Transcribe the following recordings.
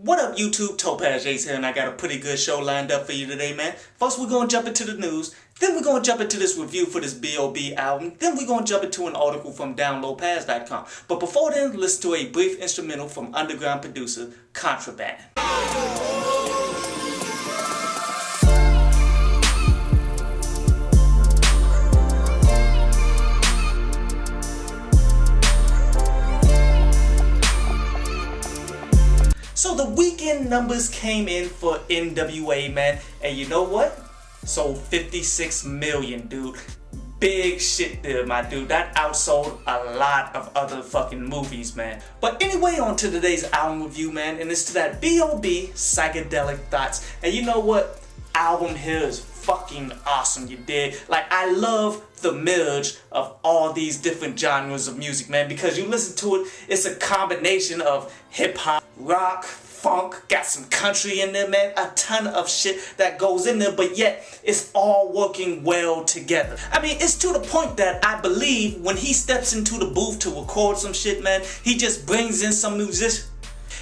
What up YouTube, Topaz Ace here, and I got a pretty good show lined up for you today, man. First we're gonna jump into the news, then we're gonna jump into this review for this B.o.B album, then we're gonna jump into an article from downloadpass.com. But before then, listen to a brief instrumental from underground producer Contraband. So the weekend numbers came in for NWA, man, and you know what? Sold 56 million, dude. Big shit there, my dude. That outsold a lot of other fucking movies, man. But anyway, on to today's album review, man, and it's to that B.o.B Psycadelik Thoughts. And you know what? Album here is fucking awesome, you dig? Like, I love the merge of all these different genres of music, man, because you listen to it, it's a combination of hip-hop, rock, funk, got some country in there, man, a ton of shit that goes in there, but yet it's all working well together. I mean, it's to the point that I believe when he steps into the booth to record some shit, man, he just brings in some musicians.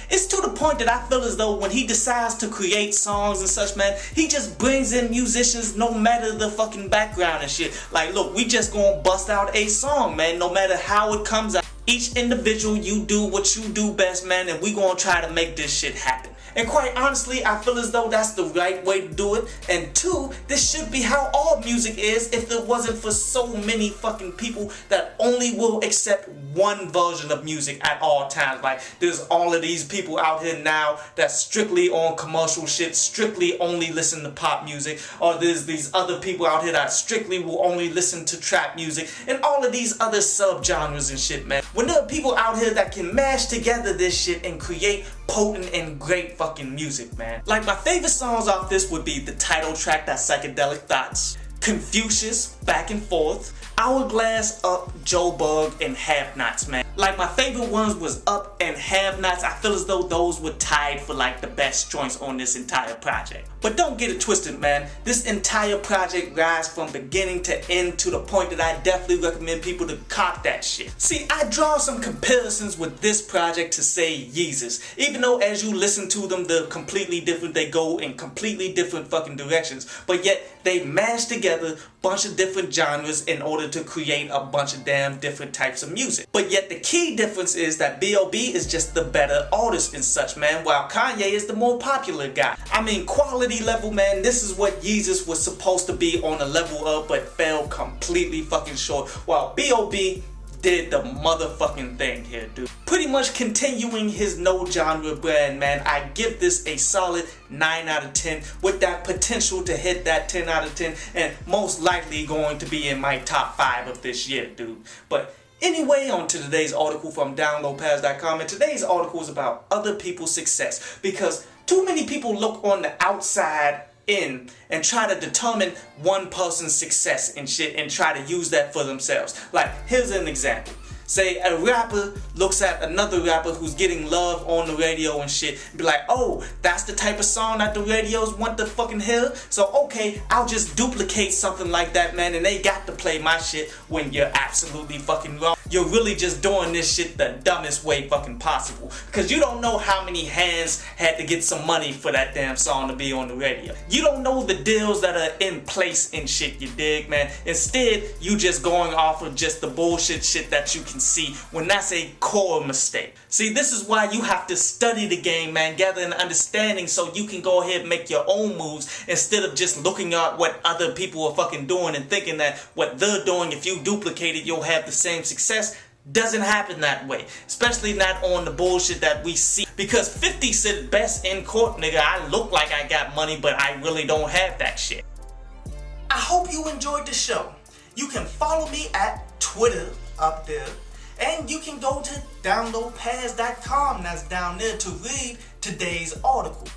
It's to the point that I feel as though when he decides to create songs and such, man, he just brings in musicians no matter the fucking background and shit. Like, look, we just gonna bust out a song, man, no matter how it comes out. Each individual, you do what you do best, man, and we gonna try to make this shit happen. And quite honestly, I feel as though that's the right way to do it. And two, this should be how all music is if it wasn't for so many fucking people that only will accept one version of music at all times. Like, there's all of these people out here now that's strictly on commercial shit, strictly only listen to pop music. Or there's these other people out here that strictly will only listen to trap music. And all of these other subgenres and shit, man. When there are people out here that can mash together this shit and create potent and great fucking music, man. Like, my favorite songs off this would be the title track, that Psycadelik Thoughts, Confucius, Back and Forth, Hourglass, Up, Joe Bug, and Have Nots, man. Like, my favorite ones was Up and Have Nots. I feel as though those were tied for like the best joints on this entire project. But don't get it twisted, man. This entire project rides from beginning to end to the point that I definitely recommend people to cop that shit. See, I draw some comparisons with this project to, say, Yeezus. Even though as you listen to them, they're completely different. They go in completely different fucking directions. But yet, they mash together a bunch of different genres in order to create a bunch of damn different types of music. But yet, the key difference is that B.o.B is just the better artist and such, man, while Kanye is the more popular guy. I mean, quality level, man, this is what Yeezus was supposed to be on a level of, but fell completely fucking short, while B.o.B did the motherfucking thing here, dude. Pretty much continuing his no genre brand, man. I give this a solid 9 out of 10 with that potential to hit that 10 out of 10 and most likely going to be in my top 5 of this year, dude. But anyway, on to today's article from downloadpass.com, and today's article is about other people's success, because too many people look on the outside in and try to determine one person's success and shit and try to use that for themselves. Like, here's an example. Say a rapper looks at another rapper who's getting love on the radio and shit and be like, oh, that's the type of song that the radios want to fucking hear? So okay, I'll just duplicate something like that, man, and they got to play my shit, when you're absolutely fucking wrong. You're really just doing this shit the dumbest way fucking possible, because you don't know how many hands had to get some money for that damn song to be on the radio. You don't know the deals that are in place and shit, you dig, man? Instead, you just going off of just the bullshit shit that you can see, when that's a core mistake. See, this is why you have to study the game, man, gather an understanding so you can go ahead and make your own moves instead of just looking at what other people are fucking doing and thinking that what they're doing, if you duplicate it, you'll have the same success. Doesn't happen that way, especially not on the bullshit that we see. Because 50 said best in court, nigga, I look like I got money, but I really don't have that shit. I hope you enjoyed the show. You can follow me at Twitter up there, and you can go to downloadpass.com, that's down there, to read today's article.